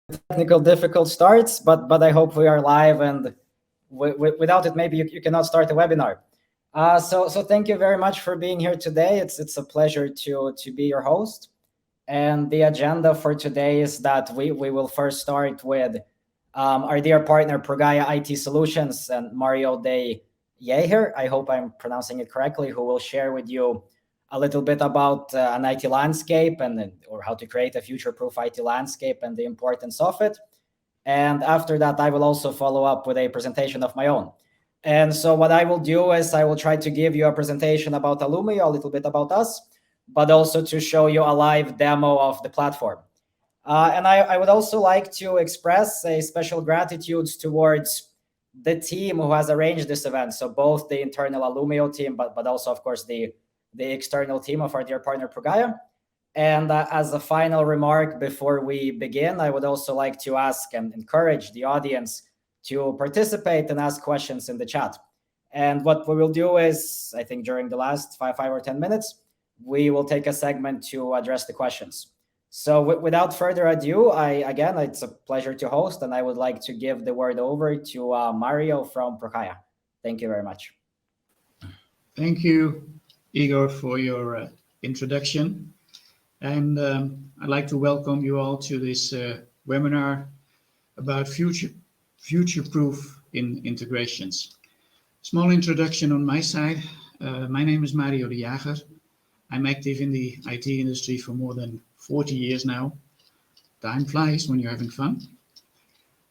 technical difficult starts, but I hope we are live, and without it, maybe you cannot start a webinar. So thank you very much for being here today. It's a pleasure to be your host. And the agenda for today is that we will first start with our dear partner Progaia IT Solutions and Mario de Yeher. I hope I'm pronouncing it correctly. Who will share with you a little bit about an IT landscape or how to create a future-proof IT landscape and the importance of it. And after that, I will also follow up with a presentation of my own. And so what I will do is I will try to give you a presentation about Alumio, a little bit about us, but also to show you a live demo of the platform. And I would also like to express a special gratitude towards the team who has arranged this event. So both the internal Alumio team, but also, of course, the external team of our dear partner Progaia. And as a final remark before we begin, I would also like to ask and encourage the audience to participate and ask questions in the chat. And what we will do is, I think during the last five or 10 minutes, we will take a segment to address the questions. So without further ado, again, it's a pleasure to host, and I would like to give the word over to Mario from Progaia. Thank you very much. Thank you, Igor, for your introduction. And I'd like to welcome you all to this webinar about future-proof integrations. Small introduction on my side. My name is Mario de Jager. I'm active in the IT industry for more than 40 years now. Time flies when you're having fun.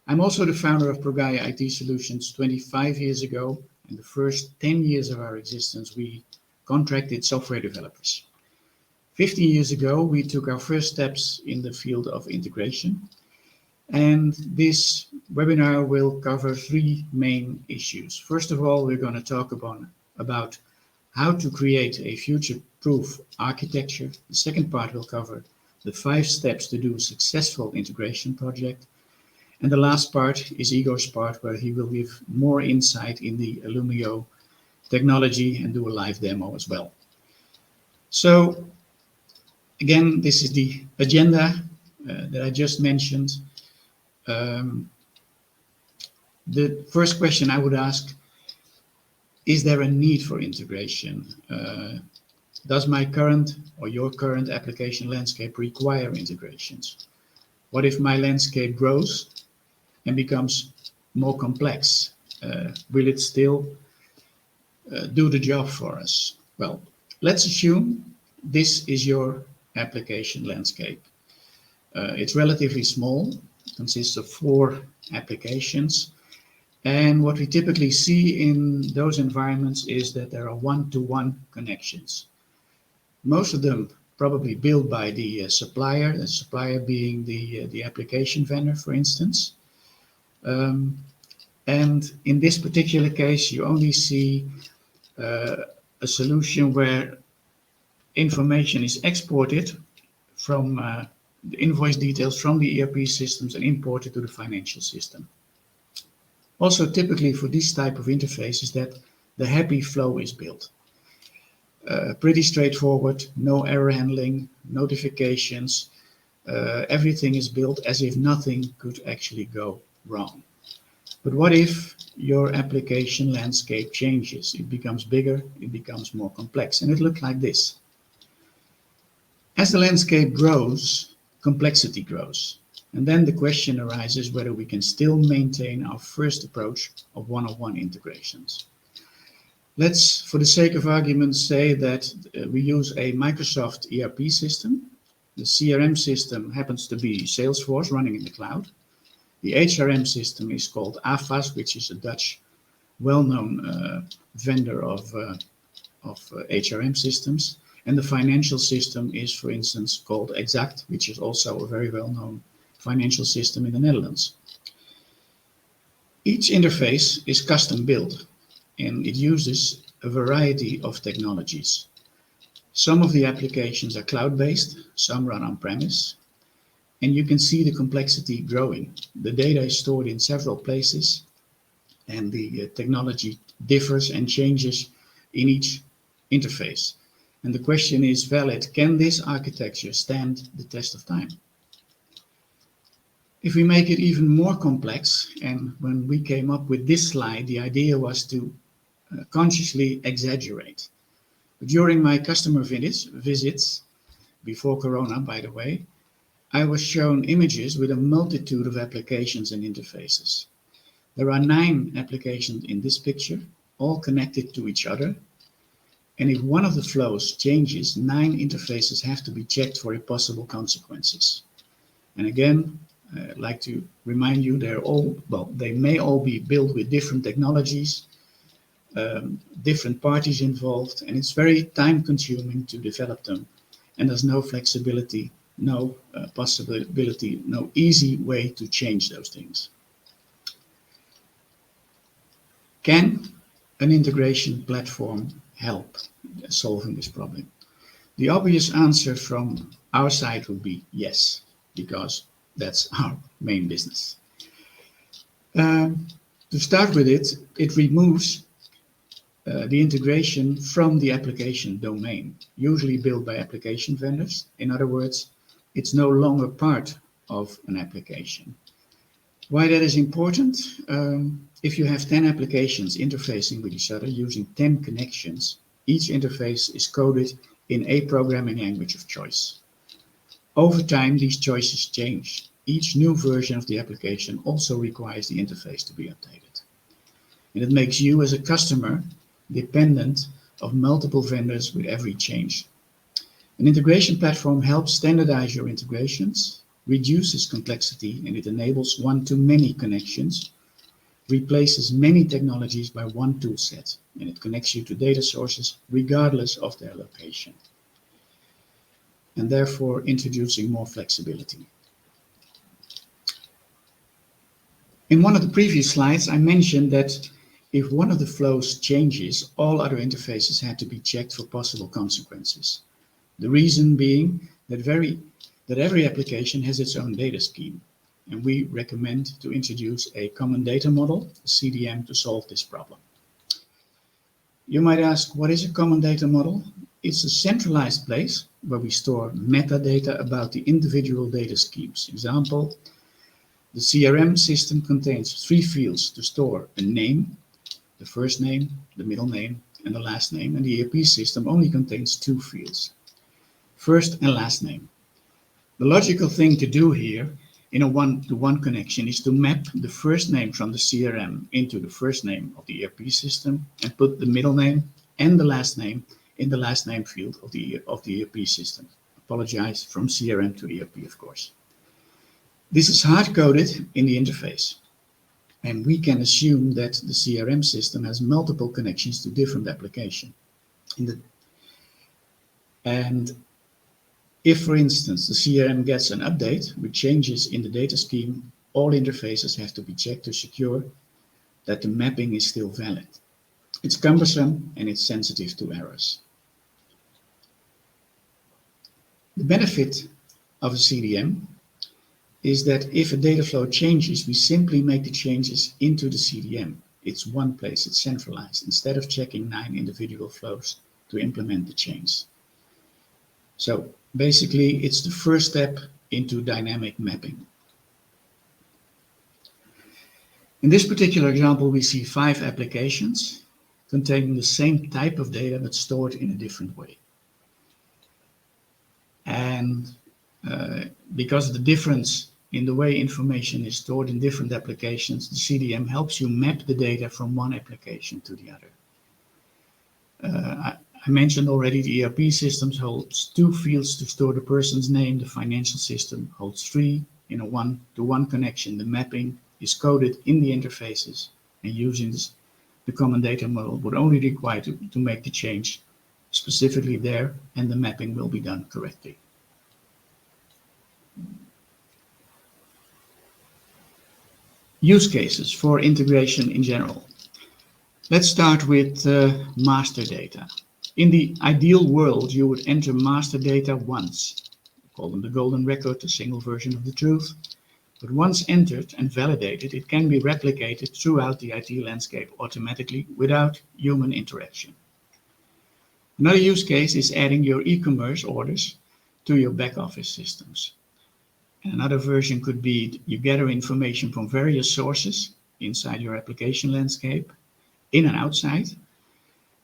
I'm also the founder of Progaia IT Solutions 25 years ago. In the first 10 years of our existence, we contracted software developers. 15 years ago, we took our first steps in the field of integration. And this webinar will cover three main issues. First of all, we're going to talk about how to create a future-proof architecture. The second part will cover the 5 steps to do a successful integration project. And the last part is Igor's part, where he will give more insight in the Alumio technology and do a live demo as well. So, again, this is the agenda that I just mentioned. The first question I would ask, is there a need for integration? Does my current or your current application landscape require integrations? What if my landscape grows and becomes more complex? Will it still do the job for us? Well, let's assume this is your application landscape. It's relatively small. It consists of 4 applications. And what we typically see in those environments is that there are one-to-one connections. Most of them probably built by the supplier being the application vendor, for instance. And in this particular case, you only see a solution where information is exported from the invoice details from the ERP systems and imported to the financial system. Also, typically for this type of interface is that the happy flow is built. Pretty straightforward, no error handling, notifications. Everything is built as if nothing could actually go wrong. But what if your application landscape changes? It becomes bigger, it becomes more complex, and it looks like this. As the landscape grows, complexity grows. And then the question arises whether we can still maintain our first approach of one-on-one integrations. Let's, for the sake of argument, say that we use a Microsoft ERP system. The CRM system happens to be Salesforce running in the cloud. The HRM system is called iPaaS, which is a Dutch well-known vendor of HRM systems. And the financial system is, for instance, called Exact, which is also a very well-known financial system in the Netherlands. Each interface is custom built, and it uses a variety of technologies. Some of the applications are cloud-based, some run on-premise, and you can see the complexity growing. The data is stored in several places, and the technology differs and changes in each interface. And the question is valid: can this architecture stand the test of time? If we make it even more complex, and when we came up with this slide, the idea was to consciously exaggerate. During my customer visits, before Corona, by the way, I was shown images with a multitude of applications and interfaces. There are 9 applications in this picture, all connected to each other. And if one of the flows changes, 9 interfaces have to be checked for possible consequences. And again, I'd like to remind you, they may all be built with different technologies, different parties involved, and it's very time consuming to develop them. And there's no flexibility, no possibility, no easy way to change those things. Can an integration platform help solving this problem? The obvious answer from our side would be yes, because that's our main business. To start with it removes the integration from the application domain, usually built by application vendors. In other words, it's no longer part of an application. Why that is important? If you have 10 applications interfacing with each other using 10 connections, each interface is coded in a programming language of choice. Over time, these choices change. Each new version of the application also requires the interface to be updated. And it makes you as a customer dependent of multiple vendors with every change. An integration platform helps standardize your integrations, reduces complexity, and it enables one-to-many connections, replaces many technologies by one toolset, and it connects you to data sources regardless of their location, and therefore introducing more flexibility. In one of the previous slides, I mentioned that if one of the flows changes, all other interfaces had to be checked for possible consequences. The reason being that every application has its own data scheme, and we recommend to introduce a common data model, a CDM, to solve this problem. You might ask, what is a common data model? It's a centralized place where we store metadata about the individual data schemes. Example, the CRM system contains 3 fields to store a name, the first name, the middle name, and the last name, and the ERP system only contains 2 fields, first and last name. The logical thing to do here in a one-to-one connection is to map the first name from the CRM into the first name of the ERP system and put the middle name and the last name in the last name field of the ERP system. Apologize, from CRM to ERP, of course. This is hard-coded in the interface, and we can assume that the CRM system has multiple connections to different applications. And if, for instance, the CRM gets an update with changes in the data scheme, all interfaces have to be checked to secure that the mapping is still valid. It's cumbersome and it's sensitive to errors. The benefit of a CDM is that if a data flow changes, we simply make the changes into the CDM. It's one place, it's centralized, instead of checking 9 individual flows to implement the change. So basically, it's the first step into dynamic mapping. In this particular example, we see 5 applications containing the same type of data but stored in a different way. And because of the difference in the way information is stored in different applications, the CDM helps you map the data from one application to the other. I mentioned already the ERP system holds 2 fields to store the person's name. The financial system holds 3 in a one-to-one connection. The mapping is coded in the interfaces, and using the common data model would only require to make the change specifically there, and the mapping will be done correctly. Use cases for integration in general. Let's start with master data. In the ideal world, you would enter master data once. We call them the golden record, a single version of the truth. But once entered and validated, it can be replicated throughout the IT landscape automatically without human interaction. Another use case is adding your e-commerce orders to your back office systems. Another version could be you gather information from various sources inside your application landscape, in and outside,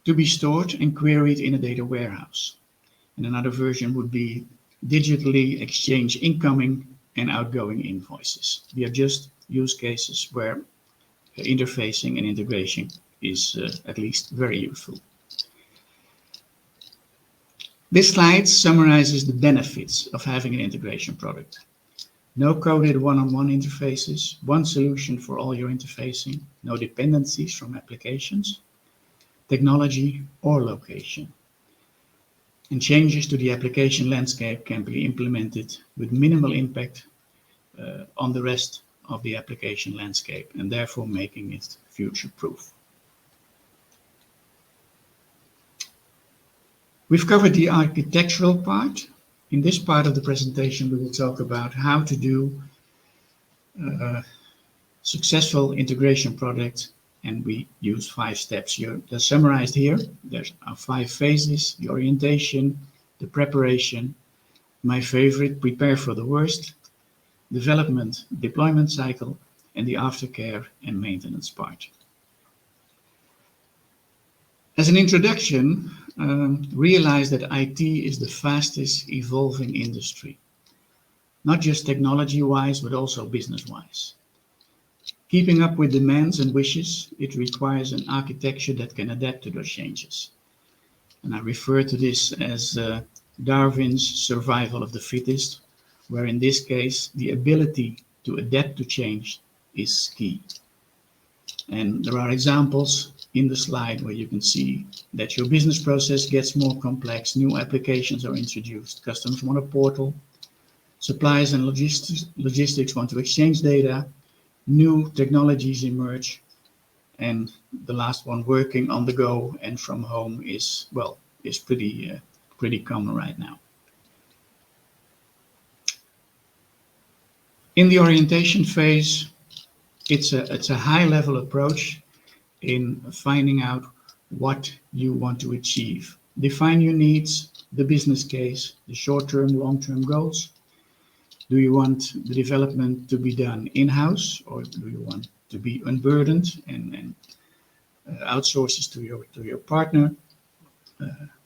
to be stored and queried in a data warehouse. And another version would be digitally exchange incoming and outgoing invoices. They are just use cases where interfacing and integration is at least very useful. This slide summarizes the benefits of having an integration product. No coded one-on-one interfaces, one solution for all your interfacing, no dependencies from applications, technology, or location. And changes to the application landscape can be implemented with minimal impact on the rest of the application landscape, and therefore making it future-proof. We've covered the architectural part. In this part of the presentation, we will talk about how to do successful integration projects, and we use 5 steps here. They're summarized here. There are 5 phases: the orientation, the preparation, my favorite, prepare for the worst, development, deployment cycle, and the aftercare and maintenance part. As an introduction, realize that IT is the fastest evolving industry, not just technology-wise, but also business-wise. Keeping up with demands and wishes, it requires an architecture that can adapt to those changes. And I refer to this as Darwin's survival of the fittest, where in this case, the ability to adapt to change is key. And there are examples in the slide where you can see that your business process gets more complex, new applications are introduced, customers want a portal, suppliers and logistics want to exchange data, new technologies emerge, and the last one, working on the go and from home, is pretty common right now. In the orientation phase, it's a high-level approach in finding out what you want to achieve. Define your needs, the business case, the short-term, long-term goals. Do you want the development to be done in-house, or do you want to be unburdened and outsource this to your partner?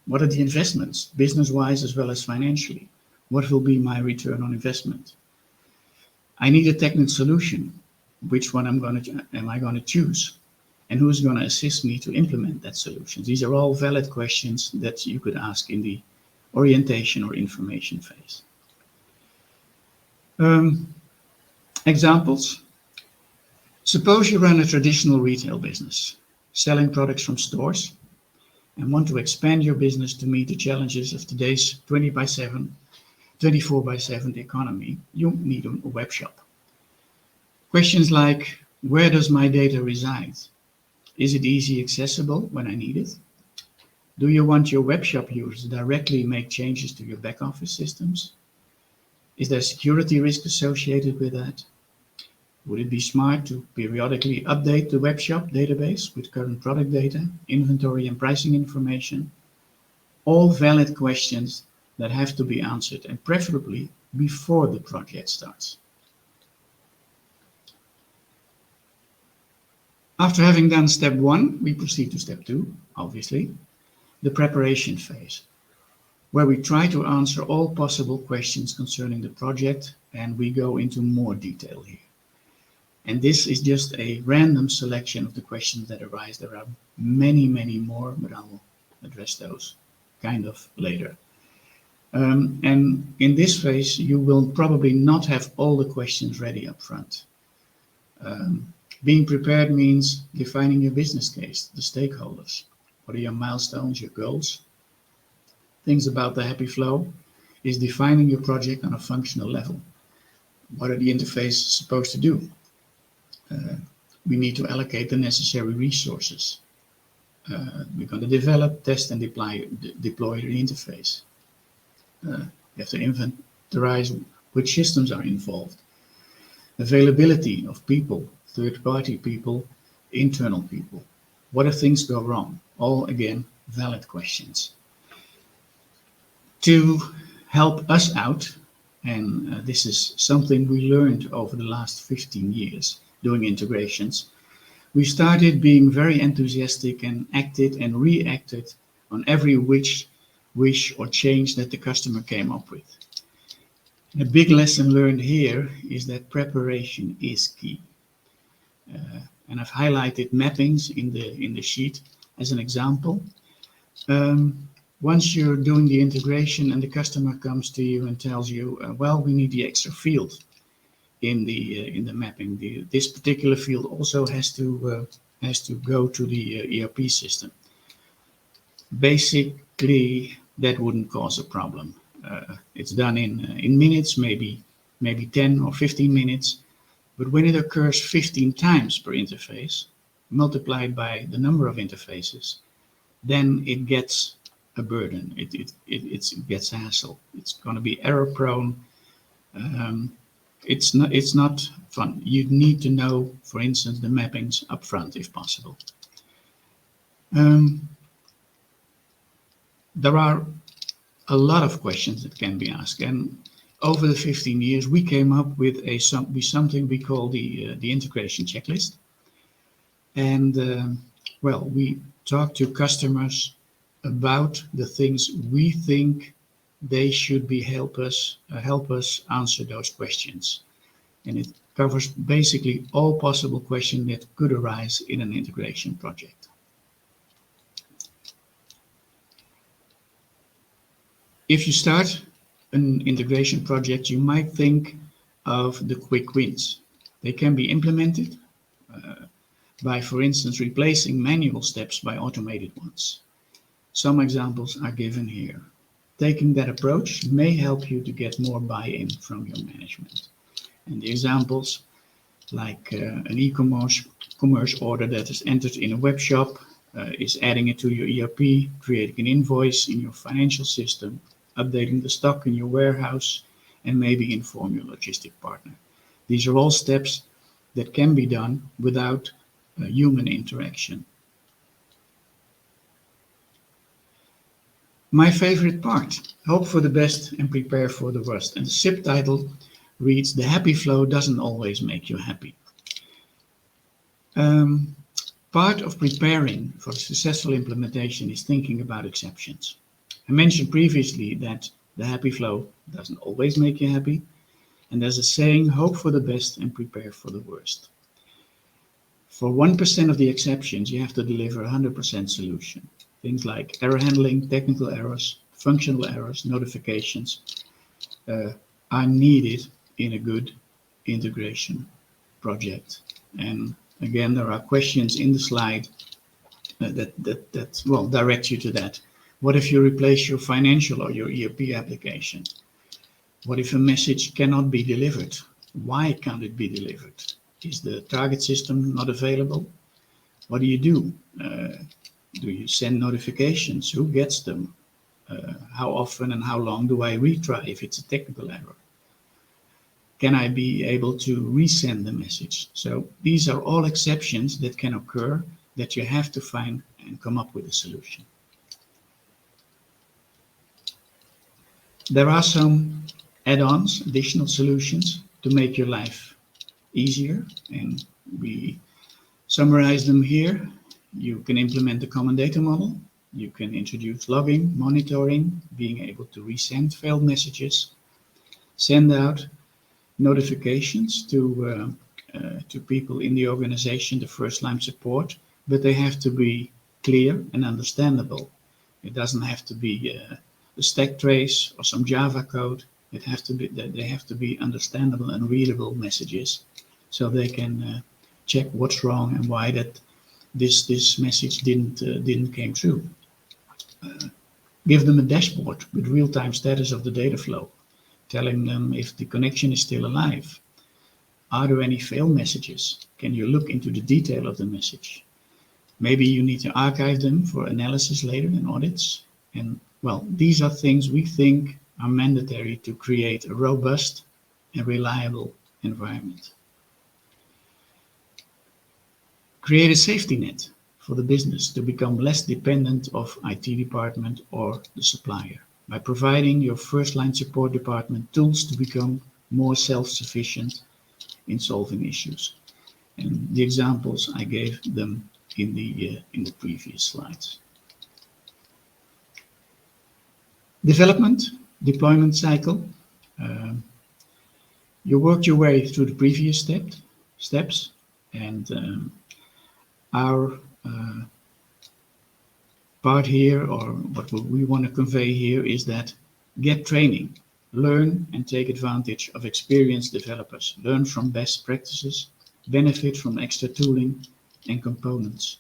What are the investments, business-wise as well as financially? What will be my return on investment? I need a technical solution. Which one am I going to choose? And who's going to assist me to implement that solution? These are all valid questions that you could ask in the orientation or information phase. Examples. Suppose you run a traditional retail business, selling products from stores, and want to expand your business to meet the challenges of today's 24/7 economy. You need a web shop. Questions like, where does my data reside? Is it easy accessible when I need it? Do you want your web shop users to directly make changes to your back office systems? Is there security risk associated with that? Would it be smart to periodically update the web shop database with current product data, inventory and pricing information? All valid questions that have to be answered, and preferably before the project starts. After having done step 1, we proceed to step 2, obviously, the preparation phase, where we try to answer all possible questions concerning the project, and we go into more detail here. And this is just a random selection of the questions that arise. There are many, many more, but I will address those kind of later. And in this phase, you will probably not have all the questions ready up front. Being prepared means defining your business case, the stakeholders. What are your milestones, your goals? Things about the happy flow is defining your project on a functional level. What are the interfaces supposed to do? We need to allocate the necessary resources. We're going to develop, test, and deploy the interface. You have to inventorize which systems are involved. Availability of people, third-party people, internal people. What if things go wrong? All, again, valid questions. To help us out, And this is something we learned over the last 15 years doing integrations. We started being very enthusiastic and acted and reacted on every wish or change that the customer came up with. And a big lesson learned here is that preparation is key. And I've highlighted mappings in the sheet as an example. Once you're doing the integration and the customer comes to you and tells you, well, we need the extra field in the mapping. This particular field also has to go to the ERP system. Basically, that wouldn't cause a problem. It's done in minutes, maybe 10 or 15 minutes. But when it occurs 15 times per interface, multiplied by the number of interfaces, then it gets a burden. It gets a hassle. It's going to be error prone. It's not fun. You need to know, for instance, the mappings up front if possible. There are a lot of questions that can be asked, and over the 15 years we came up with something we call the integration checklist. And well, we talk to customers about the things we think they should be help us answer those questions. And it covers basically all possible questions that could arise in an integration project. If you start an integration project, you might think of the quick wins. They can be implemented by, for instance, replacing manual steps by automated ones. Some examples are given here. Taking that approach may help you to get more buy-in from your management. And the examples, like an e-commerce order that is entered in a web shop, is adding it to your ERP, creating an invoice in your financial system, updating the stock in your warehouse, and maybe inform your logistic partner. These are all steps that can be done without human interaction. My favorite part, hope for the best and prepare for the worst. And the subtitle reads, the happy flow doesn't always make you happy. Part of preparing for successful implementation is thinking about exceptions. I mentioned previously that the happy flow doesn't always make you happy. And there's a saying, hope for the best and prepare for the worst. For 1% of the exceptions, you have to deliver 100% solution. Things like error handling, technical errors, functional errors, notifications are needed in a good integration project. And again, there are questions in the slide that well, direct you to that. What if you replace your financial or your ERP application? What if a message cannot be delivered? Why can't it be delivered? Is the target system not available? What do you do? Do you send notifications? Who gets them? How often and how long do I retry if it's a technical error? Can I be able to resend the message? So these are all exceptions that can occur that you have to find and come up with a solution. There are some add-ons, additional solutions to make your life easier, and we summarize them here. You can implement the common data model. You can introduce logging, monitoring, being able to resend failed messages, send out notifications to people in the organization, the first line support, but they have to be clear and understandable. It doesn't have to be a stack trace or some Java code. They have to be understandable and readable messages, so they can check what's wrong and why that this message didn't came through. Give them a dashboard with real-time status of the data flow, telling them if the connection is still alive. Are there any failed messages? Can you look into the detail of the message? Maybe you need to archive them for analysis later in audits. And well, these are things we think are mandatory to create a robust and reliable environment. Create a safety net for the business to become less dependent of IT department or the supplier. by providing your first-line support department tools to become more self-sufficient in solving issues. And the examples I gave them in the previous slides. Development, deployment cycle. You worked your way through the previous steps, and our part here, or what we want to convey here, is that get training, learn and take advantage of experienced developers, learn from best practices, benefit from extra tooling and components.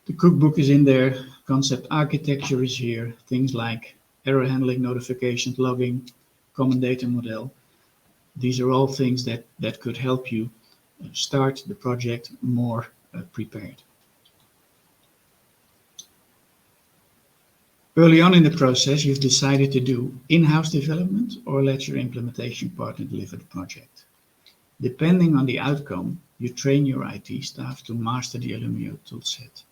The cookbook is in there, concept architecture is here, things like error handling, notifications, logging, common data model. These are all things that could help you start the project more prepared. Early on in the process, you've decided to do in-house development or let your implementation partner deliver the project. Depending on the outcome, you train your IT staff to master the Alumio toolset.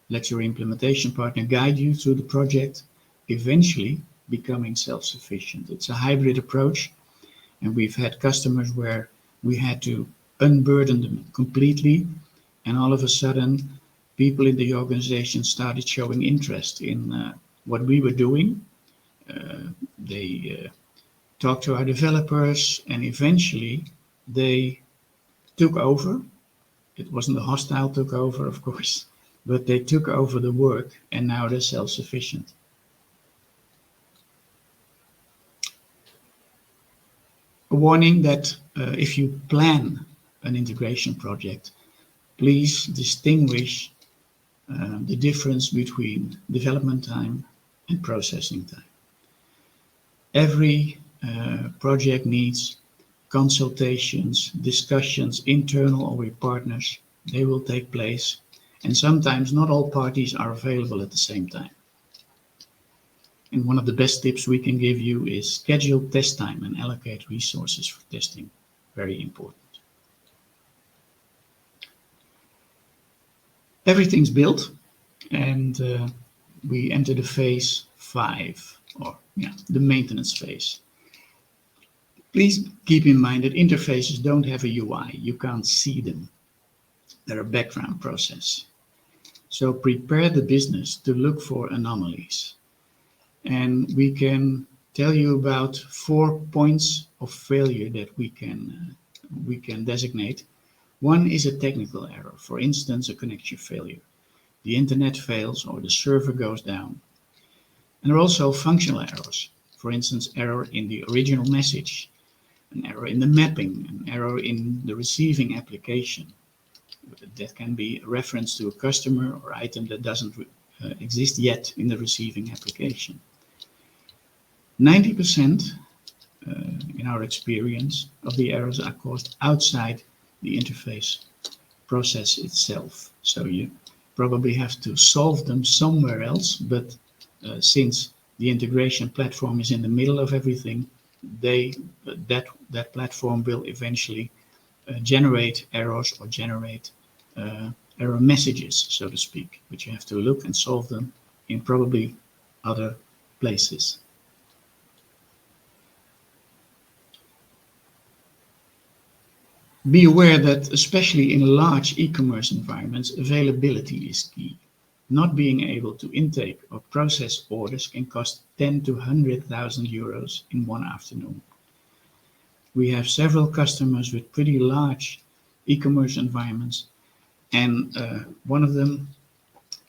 Let your implementation partner guide you through the project, eventually becoming self-sufficient. It's a hybrid approach, and we've had customers where we had to unburden them completely, and all of a sudden, people in the organization started showing interest in what we were doing. They talked to our developers, and eventually they took over. It wasn't a hostile took over, of course, but they took over the work, and now they're self-sufficient. A warning that if you plan an integration project, please distinguish the difference between development time and processing time. Every project needs consultations, discussions, internal or with partners. They will take place, and sometimes not all parties are available at the same time. And one of the best tips we can give you is schedule test time and allocate resources for testing. Very important. Everything's built, and we enter the phase 5, or the maintenance phase. Please keep in mind that interfaces don't have a UI. You can't see them. They're a background process. So prepare the business to look for anomalies. And we can tell you about 4 points of failure that we can designate. One is a technical error, for instance, a connection failure. The internet fails or the server goes down. And there are also functional errors, for instance, error in the original message, an error in the mapping, an error in the receiving application. That can be a reference to a customer or item that doesn't exist yet in the receiving application. 90% in our experience of the errors are caused outside the interface process itself. So you probably have to solve them somewhere else, but since the integration platform is in the middle of everything, that platform will eventually generate errors or generate error messages, so to speak, but you have to look and solve them in probably other places. Be aware that, especially in large e-commerce environments, availability is key. Not being able to intake or process orders can cost 10 to 100,000 euros in one afternoon. We have several customers with pretty large e-commerce environments, and one of them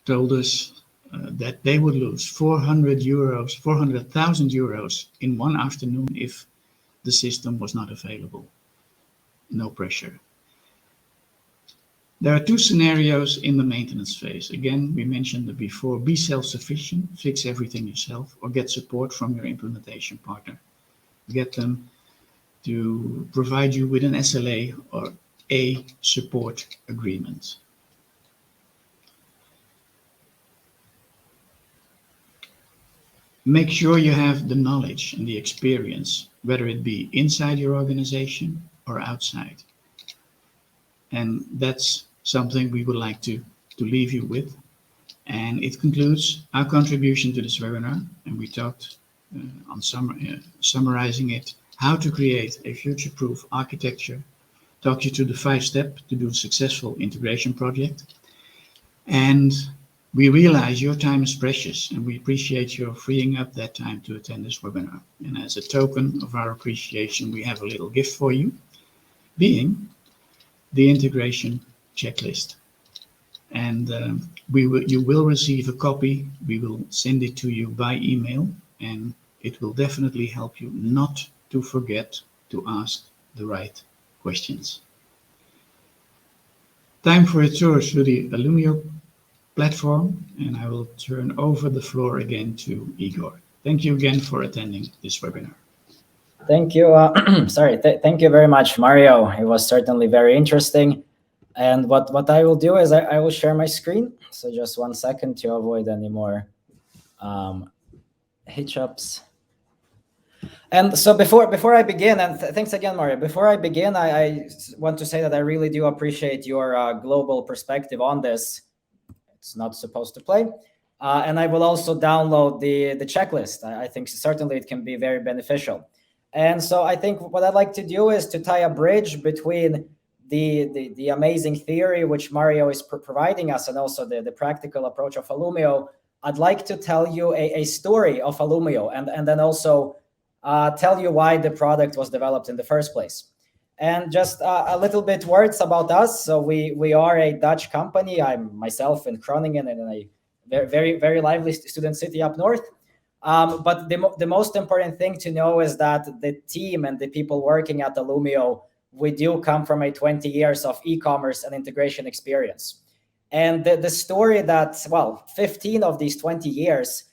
told us that they would lose 400,000 euros in one afternoon if the system was not available. No pressure. There are 2 scenarios in the maintenance phase. Again, we mentioned it before. Be self-sufficient, fix everything yourself, or get support from your implementation partner. Get them to provide you with an SLA or a support agreement. Make sure you have the knowledge and the experience, whether it be inside your organization or outside. And that's something we would like to leave you with. And it concludes our contribution to this webinar, and we talked on summarizing it, how to create a future-proof architecture, talk you through the 5 steps to do a successful integration project. And we realize your time is precious, and we appreciate your freeing up that time to attend this webinar. And as a token of our appreciation, we have a little gift for you, being the integration checklist. And you will receive a copy. We will send it to you by email, and it will definitely help you not to forget to ask the right questions. Time for a tour through the Alumio platform, and I will turn over the floor again to Igor. Thank you again for attending this webinar. Thank you. Thank you very much, Mario. It was certainly very interesting. And what I will do is I will share my screen. So just 1 second to avoid any more hitch-ups. And so before I begin, and thanks again, Mario. Before I begin, I want to say that I really do appreciate your global perspective on this. It's not supposed to play. And I will also download the checklist. I think certainly it can be very beneficial. And so I think what I'd like to do is to tie a bridge between the amazing theory which Mario is providing us and also the practical approach of Alumio. I'd like to tell you a story of Alumio and then also tell you why the product was developed in the first place. And just a little bit words about us. So we are a Dutch company. I'm myself in Groningen in a very, very lively student city up north. But the most important thing to know is that the team and the people working at Alumio, we do come from a 20 years of e-commerce and integration experience. And the story that, 15 of these 20 years,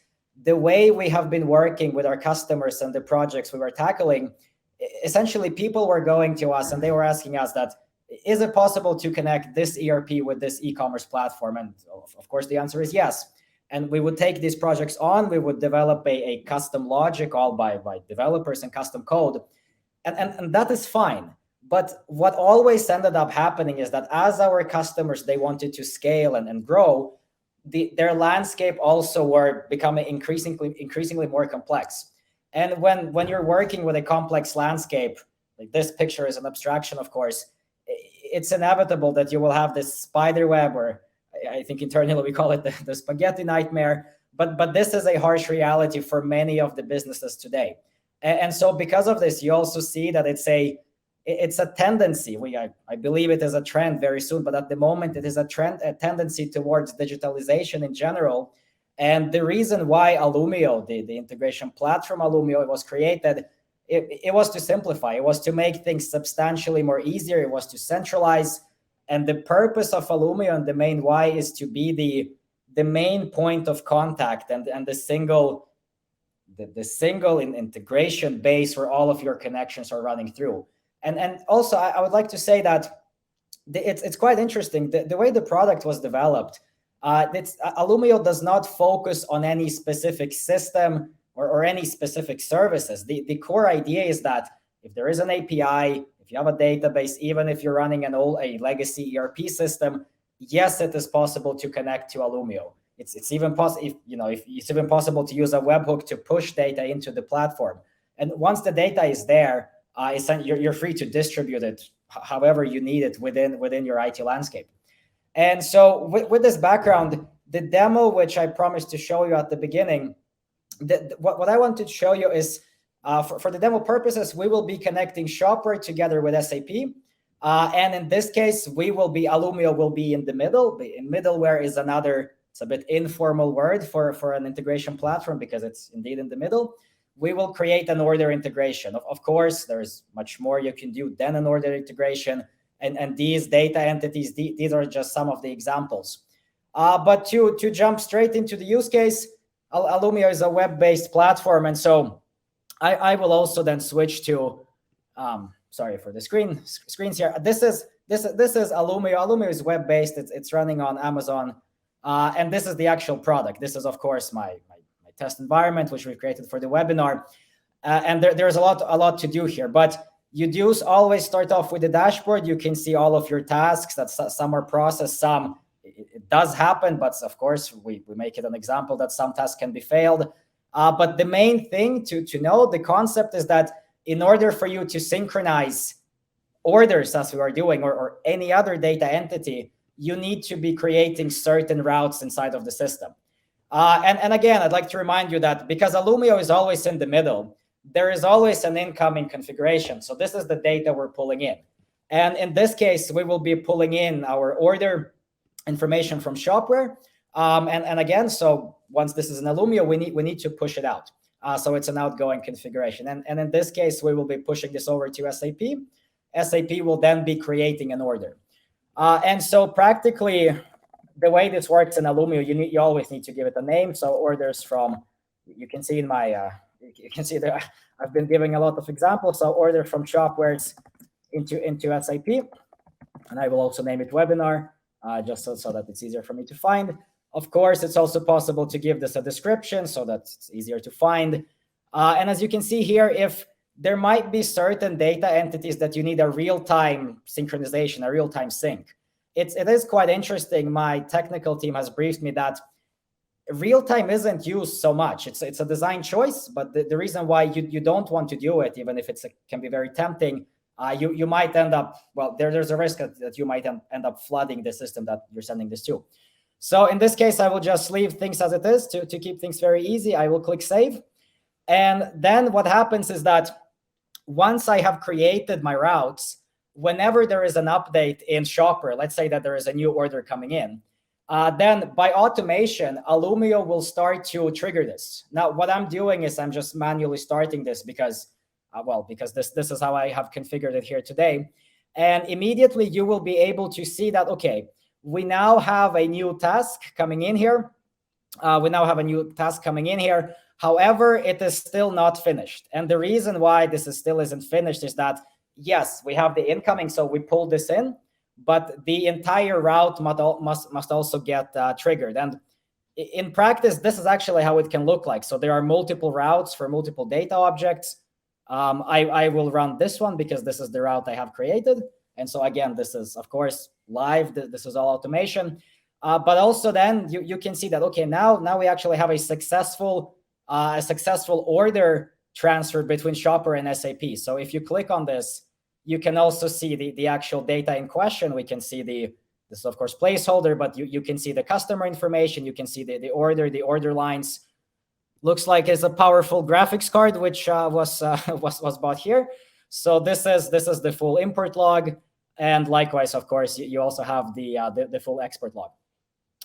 the way we have been working with our customers and the projects we were tackling, essentially people were going to us and they were asking us that, is it possible to connect this ERP with this e-commerce platform? And of course, the answer is yes. And we would take these projects on, we would develop a custom logic all by developers and custom code. And that is fine. But what always ended up happening is that as our customers, they wanted to scale and grow, their landscape also were becoming increasingly more complex. And when you're working with a complex landscape, like this picture is an abstraction, of course, it's inevitable that you will have this spider web, or I think internally we call it the spaghetti nightmare. But this is a harsh reality for many of the businesses today. And so because of this, you also see that it's a tendency. I believe it is a trend very soon, but at the moment it is a tendency towards digitalization in general. And the reason why Alumio, the integration platform Alumio, was created, it was to simplify. It was to make things substantially more easier. It was to centralize. And the purpose of Alumio and the main why is to be the main point of contact and the single integration base where all of your connections are running through. And also, I would like to say that it's quite interesting. The way the product was developed, Alumio does not focus on any specific system or any specific services. The core idea is that if there is an API, if you have a database, even if you're running a legacy ERP system, yes, it is possible to connect to Alumio. It's even possible, it's even possible to use a webhook to push data into the platform. And once the data is there, you're free to distribute it however you need it within your IT landscape. And so with this background, the demo, which I promised to show you at the beginning, what I want to show you is, for the demo purposes, we will be connecting Shopware together with SAP. And in this case, Alumio will be in the middle. Middleware is it's a bit informal word for an integration platform because it's indeed in the middle. We will create an order integration. Of course, there's much more you can do than an order integration. And these data entities, these are just some of the examples. But to jump straight into the use case, Alumio is a web-based platform. And so I will also then switch to, sorry for the screens here. This is Alumio. Alumio is web-based. It's running on Amazon. And this is the actual product. This is, of course, my test environment, which we created for the webinar. And there's a lot to do here. But you do always start off with the dashboard. You can see all of your tasks. That some are processed, some it does happen, but of course we make it an example that some tasks can be failed. But the main thing to know, the concept is that in order for you to synchronize orders as we are doing, or any other data entity, you need to be creating certain routes inside of the system. And again, I'd like to remind you that because Alumio is always in the middle, there is always an incoming configuration. So this is the data we're pulling in. And in this case, we will be pulling in our order information from Shopware. And again, so once this is an Alumio, we need to push it out. So it's an outgoing configuration. And in this case, we will be pushing this over to SAP. SAP will then be creating an order. And so practically, the way this works in Alumio, you always need to give it a name. So orders from, you can see in my, you can see that I've been giving a lot of examples. So order from Shopwares into SAP, and I will also name it webinar, just so that it's easier for me to find. Of course, it's also possible to give this a description so that it's easier to find. And as you can see here, if there might be certain data entities that you need a real-time synchronization, a real-time sync. It is quite interesting. My technical team has briefed me that real-time isn't used so much. It's a design choice, but the reason why you don't want to do it, even if can be very tempting, you might end up, well, there's a risk that you might end up flooding the system that you're sending this to. So in this case, I will just leave things as it is to keep things very easy. I will click save. And then what happens is that once I have created my routes, whenever there is an update in Shopper, let's say that there is a new order coming in, then by automation, Alumio will start to trigger this. Now, what I'm doing is I'm just manually starting this because this is how I have configured it here today. And immediately you will be able to see that, okay, we now have a new task coming in here. However, it is still not finished. And the reason why this still isn't finished is that, yes, we have the incoming, so we pull this in, but the entire route must also get triggered. And in practice, this is actually how it can look like. So there are multiple routes for multiple data objects. I will run this one because this is the route I have created. And so again, this is, of course, live. This is all automation. But also then you can see that, okay, now we actually have a successful order transfer between Shopper and SAP. So if you click on this, you can also see the actual data in question. We can see this is of course placeholder, but you can see the customer information. You can see the order lines. Looks like it's a powerful graphics card, which was bought here. So this is the full import log, and likewise, of course, you also have the full export log.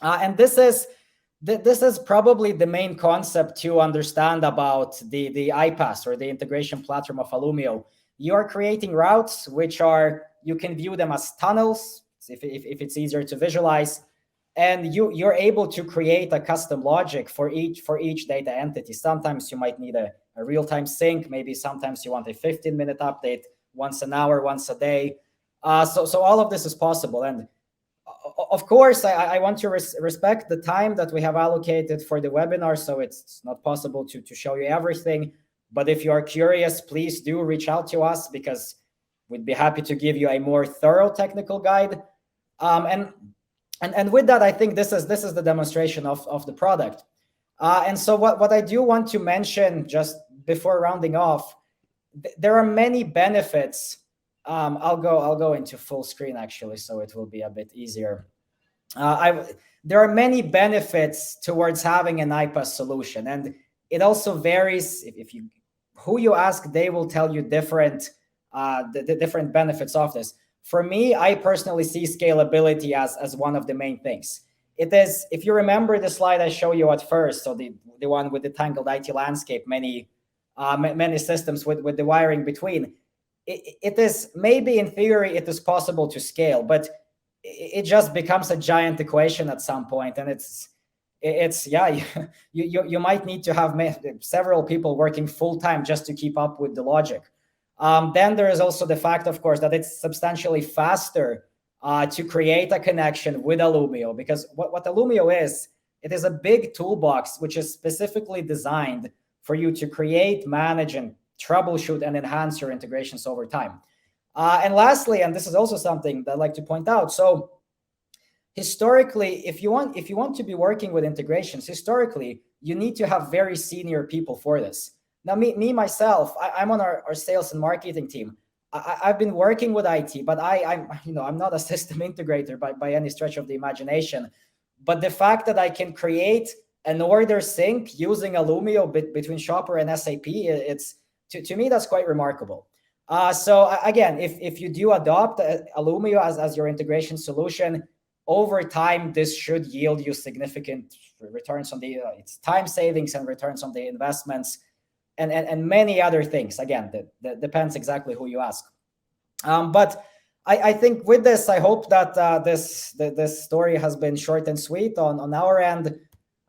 And this is probably the main concept to understand about the iPaaS, or the integration platform of Alumio. You are creating routes, which you can view them as tunnels, if it's easier to visualize. And you're able to create a custom logic for each data entity. Sometimes you might need a real-time sync. Maybe sometimes you want a 15-minute update once an hour, once a day. So all of this is possible. And of course, I want to respect the time that we have allocated for the webinar. So it's not possible to show you everything. But if you are curious, please do reach out to us, because we'd be happy to give you a more thorough technical guide. And with that, I think this is the demonstration of the product. And so what I do want to mention just before rounding off, there are many benefits. I'll go into full screen actually, so it will be a bit easier. There are many benefits towards having an iPaaS solution, and it also varies. Who you ask, they will tell you different the different benefits of this. For me, I personally see scalability as one of the main things. It is, if you remember the slide I showed you at first, so the one with the tangled IT landscape, many systems with the wiring between, it is, maybe in theory it is possible to scale, but it just becomes a giant equation at some point, and you might need to have several people working full time just to keep up with the logic. Then there is also the fact, of course, that it's substantially faster to create a connection with Alumio, because what Alumio is, it is a big toolbox which is specifically designed for you to create, manage, and troubleshoot and enhance your integrations over time. And lastly, and this is also something that I'd like to point out, so historically, if you want to be working with integrations, historically, you need to have very senior people for this. Now, me myself, I'm on our sales and marketing team. I've been working with IT, but I'm not a system integrator by any stretch of the imagination. But the fact that I can create an order sync using Alumio between Shopper and SAP, it's to me that's quite remarkable. So again, if you do adopt Alumio as your integration solution, over time this should yield you significant returns on the it's time savings and returns on the investments, and many other things. Again, that depends exactly who you ask. But I think with this, I hope that this story has been short and sweet on our end,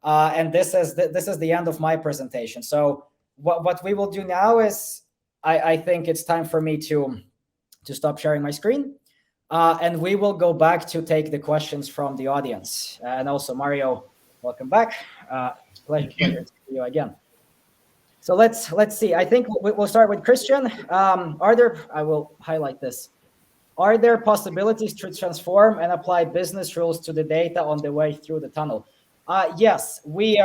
and this is the end of my presentation. So what we will do now is I think it's time for me to stop sharing my screen, and we will go back to take the questions from the audience. And also, Mario, welcome back. Pleasure to see you again. So let's see. I think we'll start with Christian. I will highlight this. Are there possibilities to transform and apply business rules to the data on the way through the tunnel? Yes, we.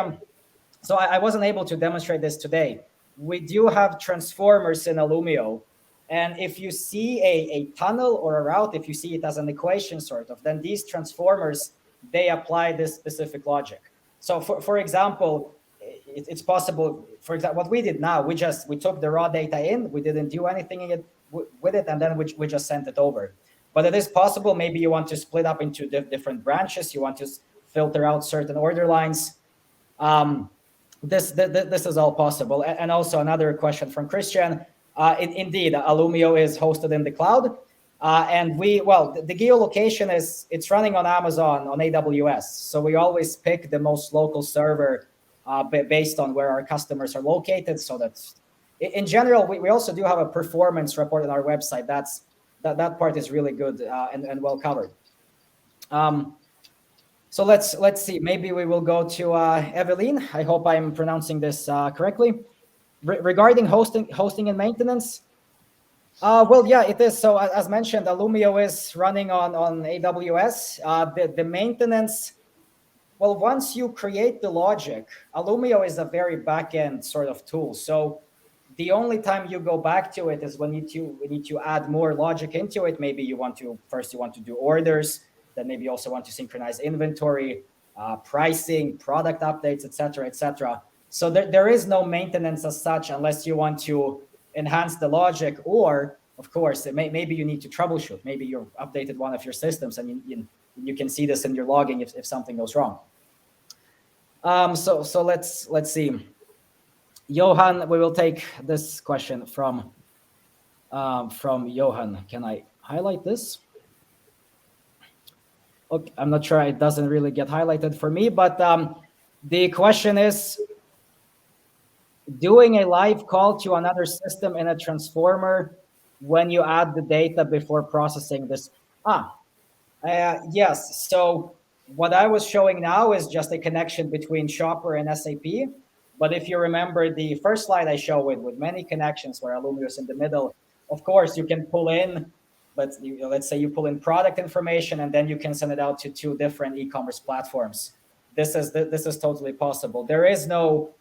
So I wasn't able to demonstrate this today. We do have transformers in Alumio, and if you see a tunnel or a route, if you see it as an equation sort of, then these transformers, they apply this specific logic. So for example, it's possible. For example, what we did now, we took the raw data in, we didn't do anything with it, and then we just sent it over. But it is possible. Maybe you want to split up into different branches. You want to filter out certain order lines. This is all possible. And also another question from Christian. Indeed, Alumio is hosted in the cloud, and the geolocation it's running on Amazon on AWS. So we always pick the most local server based on where our customers are located. So that's in general. We also do have a performance report on our website. That part is really good and well covered. So let's see. Maybe we will go to Evelyn. I hope I'm pronouncing this correctly. Regarding hosting and maintenance, well, yeah, it is. So as mentioned, Alumio is running on AWS. The maintenance, well, once you create the logic, Alumio is a very back-end sort of tool. So the only time you go back to it is when we need to add more logic into it. Maybe you want to do orders, then maybe you also want to synchronize inventory, pricing, product updates, etc., etc. So there is no maintenance as such unless you want to enhance the logic, or of course, maybe you need to troubleshoot. Maybe you've updated one of your systems and you can see this in your logging if something goes wrong. So let's see. Johan, we will take this question from Johan. Can I highlight this? Okay, I'm not sure. It doesn't really get highlighted for me, but the question is, doing a live call to another system in a transformer when you add the data before processing this. Yes. So what I was showing now is just a connection between Shopper and SAP. But if you remember the first slide I showed with many connections where Alumio is in the middle, of course you can pull in, let's say you pull in product information and then you can send it out to two different e-commerce platforms. This is totally possible. There is no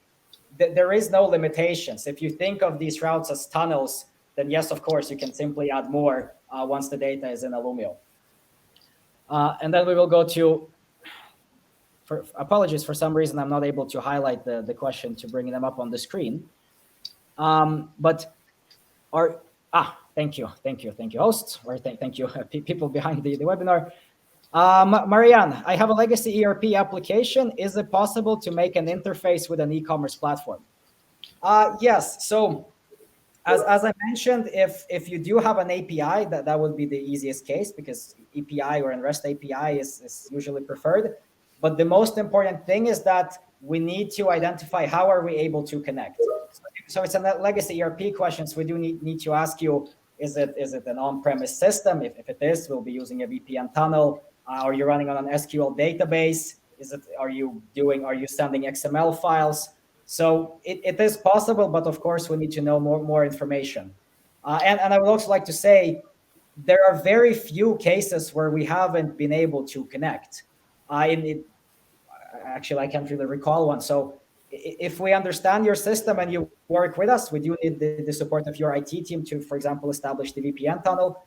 limitations. If you think of these routes as tunnels, then yes, of course, you can simply add more once the data is in Alumio. And then we will go to, apologies, for some reason, I'm not able to highlight the question to bring them up on the screen. Thank you, hosts, or thank you, people behind the webinar. Marianne, I have a legacy ERP application. Is it possible to make an interface with an e-commerce platform? Yes. So as I mentioned, if you do have an API, that would be the easiest case, because API or an REST API is usually preferred. But the most important thing is that we need to identify how are we able to connect. So it's a legacy ERP questions. We do need to ask you, is it an on-premise system? If it is, we'll be using a VPN tunnel. Are you running on an SQL database? Are you sending XML files? So it is possible, but of course we need to know more information. And I would also like to say, there are very few cases where we haven't been able to connect. I need, actually, I can't really recall one. So if we understand your system and you work with us, we do need the support of your IT team to, for example, establish the VPN tunnel.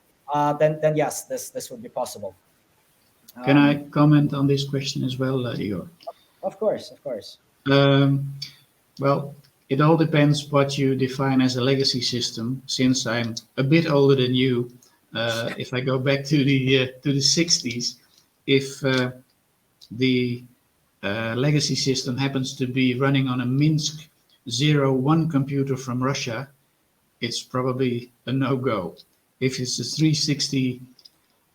Then yes, this would be possible. Can I comment on this question as well, Igor? Of course, of course. Well, it all depends what you define as a legacy system. Since I'm a bit older than you, if I go back to the 60s, if the legacy system happens to be running on a Minsk 01 computer from Russia, it's probably a no-go. If it's a 360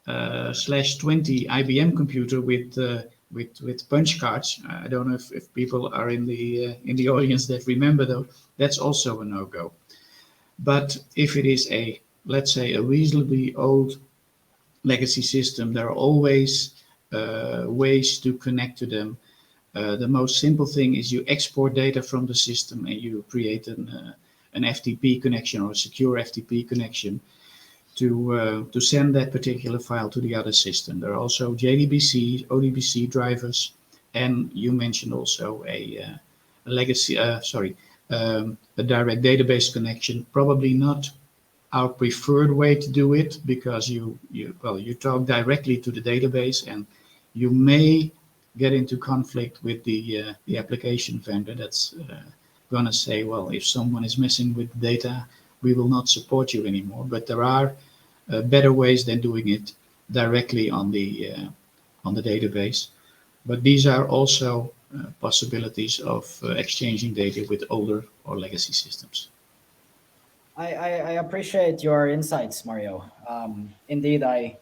/20 IBM computer with punch cards, I don't know if people are in the audience that remember those. That's also a no-go. But if it is a, let's say, a reasonably old legacy system, there are always ways to connect to them. The most simple thing is you export data from the system and you create an FTP connection or a secure FTP connection to send that particular file to the other system. There are also JDBC, ODBC drivers, and you mentioned also a legacy, a direct database connection. Probably not our preferred way to do it, because you talk directly to the database and you may get into conflict with the application vendor that's going to say, well, if someone is messing with data, we will not support you anymore. But there are better ways than doing it directly on the database. But these are also possibilities of exchanging data with older or legacy systems. I appreciate your insights, Mario. Indeed, I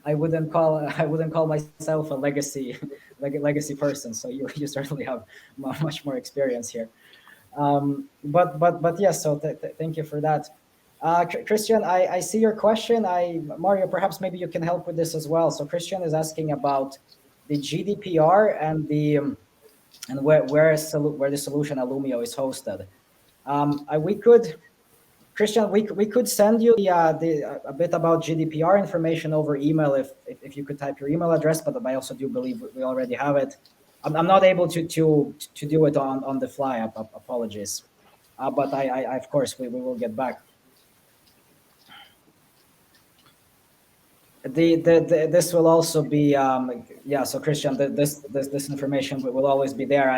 I wouldn't call myself a legacy person. So you certainly have much more experience here. But yes. So thank you for that, Christian. I see your question. Mario, perhaps maybe you can help with this as well. So Christian is asking about the GDPR and where the solution Alumio is hosted. We could. Christian, we could send you a bit about GDPR information over email if you could type your email address, but I also do believe we already have it. I'm not able to do it on the fly. Apologies, but I of course we will get back. This will also be yeah. So Christian, this information will always be there.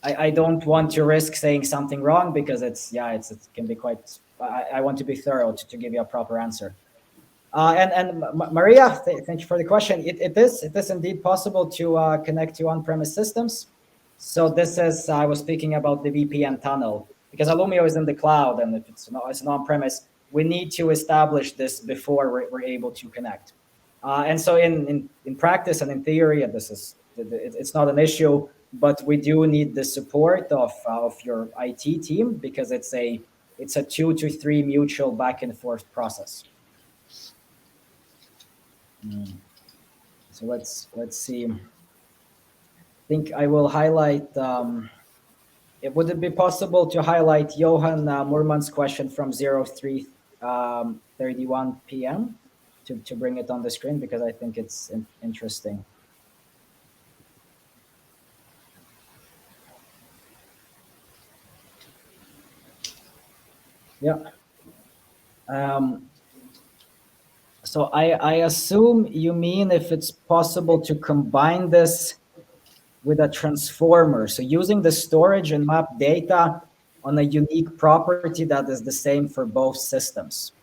I don't want to risk saying something wrong because it can be quite. I want to be thorough to give you a proper answer. And Maria, thank you for the question. It is indeed possible to connect to on-premise systems. So this is I was speaking about the VPN tunnel because Alumio is in the cloud, and if it's an on-premise, we need to establish this before we're able to connect. And so in practice and in theory, it's not an issue, but we do need the support of your IT team because it's a 2 to 3 mutual back and forth process. So let's see. I think I will highlight. Would it be possible to highlight Johan Murman's question from 03:31 p.m. to bring it on the screen because I think it's interesting. Yeah. So I assume you mean if it's possible to combine this with a transformer. So using the storage and map data on a unique property that is the same for both systems.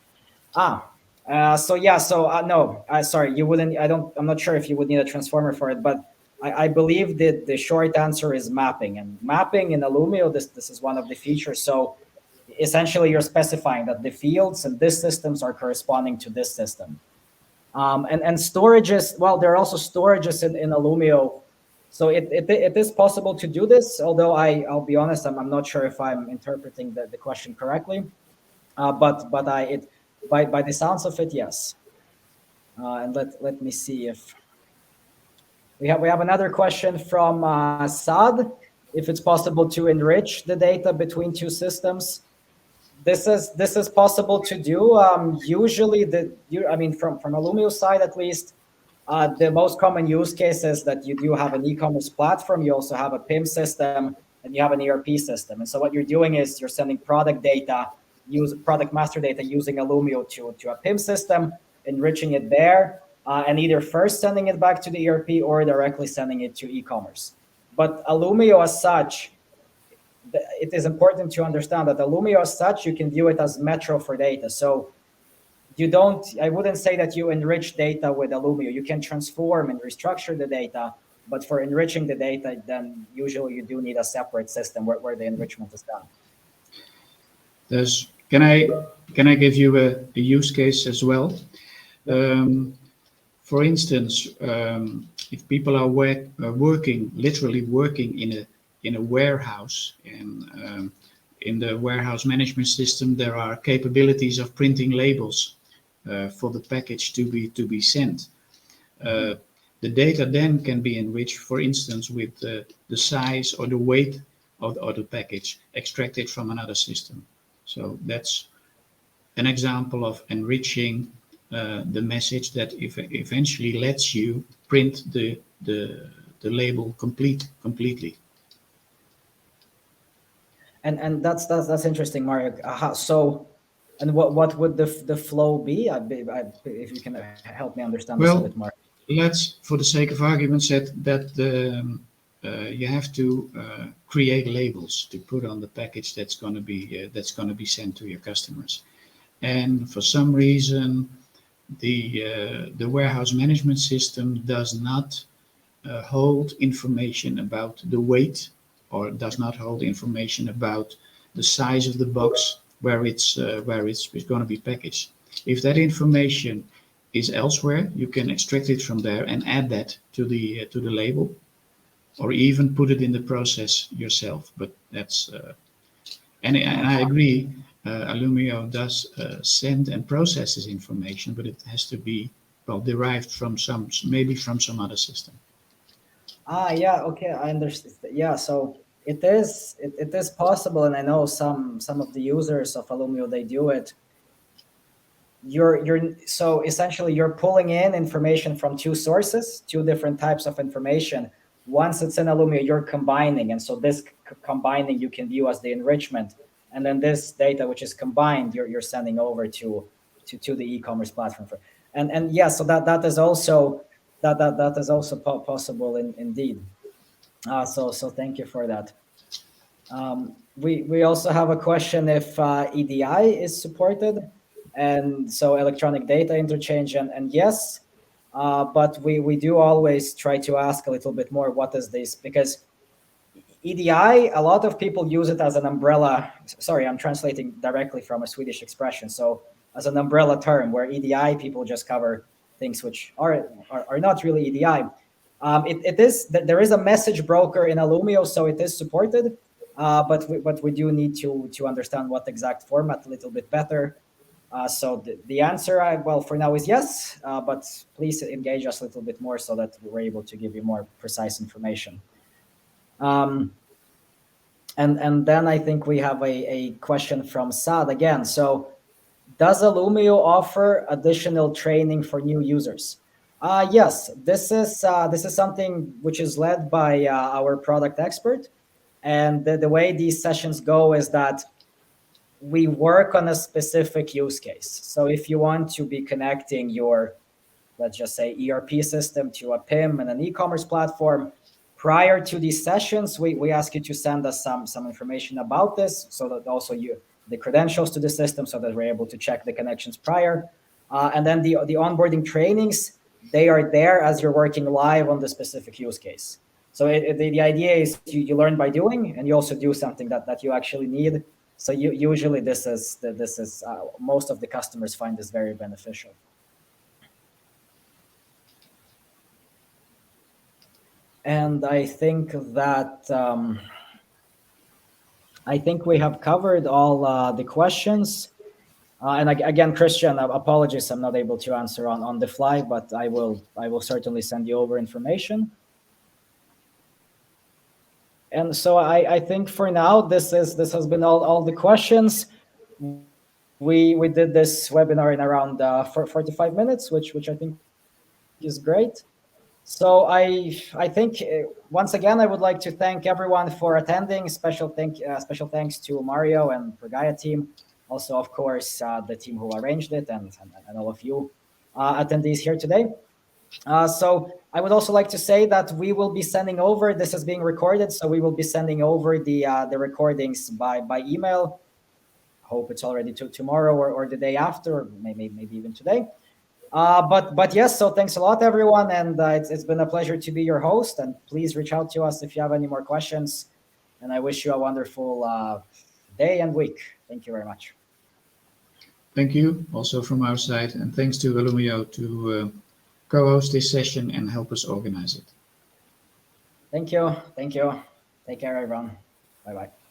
So yeah. So no, sorry, you wouldn't. I'm not sure if you would need a transformer for it, but I believe that the short answer is mapping. And mapping in Alumio, this is one of the features. So essentially you're specifying that the fields in this systems are corresponding to this system. And storages, well, there are also storages in Alumio. So it is possible to do this, although I'll be honest, I'm not sure if I'm interpreting the question correctly. But by the sounds of it, yes. And let me see if we have another question from Saad. If it's possible to enrich the data between two systems. This is possible to do. Usually, from Alumio's side at least, The most common use case is that you do have an e-commerce platform, you also have a PIM system, and you have an ERP system. And so what you're doing is you're sending product data, use product master data using Alumio to a PIM system, enriching it there, and either first sending it back to the ERP or directly sending it to e-commerce. But Alumio as such, it is important to understand that Alumio as such, you can view it as metro for data. So you don't, I wouldn't say that you enrich data with Alumio. You can transform and restructure the data, but for enriching the data, then usually you do need a separate system where the enrichment is done. Can I give you a use case as well? For instance, if people are literally working in a warehouse, and in the warehouse management system, there are capabilities of printing labels for the package to be sent. The data then can be enriched, for instance, with the size or the weight of the package extracted from another system. So that's an example of enriching the message that eventually lets you print the label completely. And that's interesting, Mario. So, and what would the flow be? If you can help me understand this a bit more. Let's, for the sake of argument, say that you have to create labels to put on the package that's going to be sent to your customers, and for some reason the warehouse management system does not hold information about the weight, or does not hold information about the size of the box where it's going to be packaged. If that information is elsewhere, you can extract it from there and add that to the label, or even put it in the process yourself. But that's and I agree, Alumio does send and processes information, but it has to be derived from some other system. Yeah, okay, I understand. Yeah, so it is possible, and I know some of the users of Alumio, they do it. You're so essentially you're pulling in information from two sources, two different types of information. Once it's in Alumio, you're combining, and so this combining you can view as the enrichment, and then this data which is combined, you're sending over to the e-commerce platform for, and yeah, so that is also that is also possible indeed. So thank you for that. We also have a question if EDI is supported, and so electronic data interchange, and yes, but we do always try to ask a little bit more, what is this? Because EDI, a lot of people use it as an umbrella. Sorry, I'm translating directly from a Swedish expression. So as an umbrella term, where EDI people just cover things which are not really EDI. It is there is a message broker in Alumio, so it is supported, but we do need to understand what exact format a little bit better. So the answer, well, for now is yes, but please engage us a little bit more so that we're able to give you more precise information. And then I think we have a question from Saad again. So, does Alumio offer additional training for new users? Yes, this is something which is led by our product expert, and the way these sessions go is that we work on a specific use case. So if you want to be connecting your, let's just say, ERP system to a PIM and an e-commerce platform, prior to these sessions, we ask you to send us some information about this, so that also the credentials to the system, so that we're able to check the connections prior. And then the onboarding trainings, they are there as you're working live on the specific use case. So the idea is you learn by doing, and you also do something that you actually need. So usually this is most of the customers find this very beneficial. And I think that we have covered all the questions. And again, Christian, apologies, I'm not able to answer on the fly, but I will certainly send you over information. And so I think for now this has been all the questions. We did this webinar in around 45 minutes, which I think is great. So I think once again I would like to thank everyone for attending. Special thanks to Mario and Progaia team. Also, of course, the team who arranged it, and all of you attendees here today. So I would also like to say that we will be sending over. This is being recorded, so we will be sending over the recordings by email. Hope it's already tomorrow or the day after, or maybe even today. But yes, so thanks a lot, everyone, and it's been a pleasure to be your host. And please reach out to us if you have any more questions. And I wish you a wonderful day and week. Thank you very much. Thank you also from our side, and thanks to Alumio to co-host this session and help us organize it. Thank you. Thank you. Take care, everyone. Bye bye.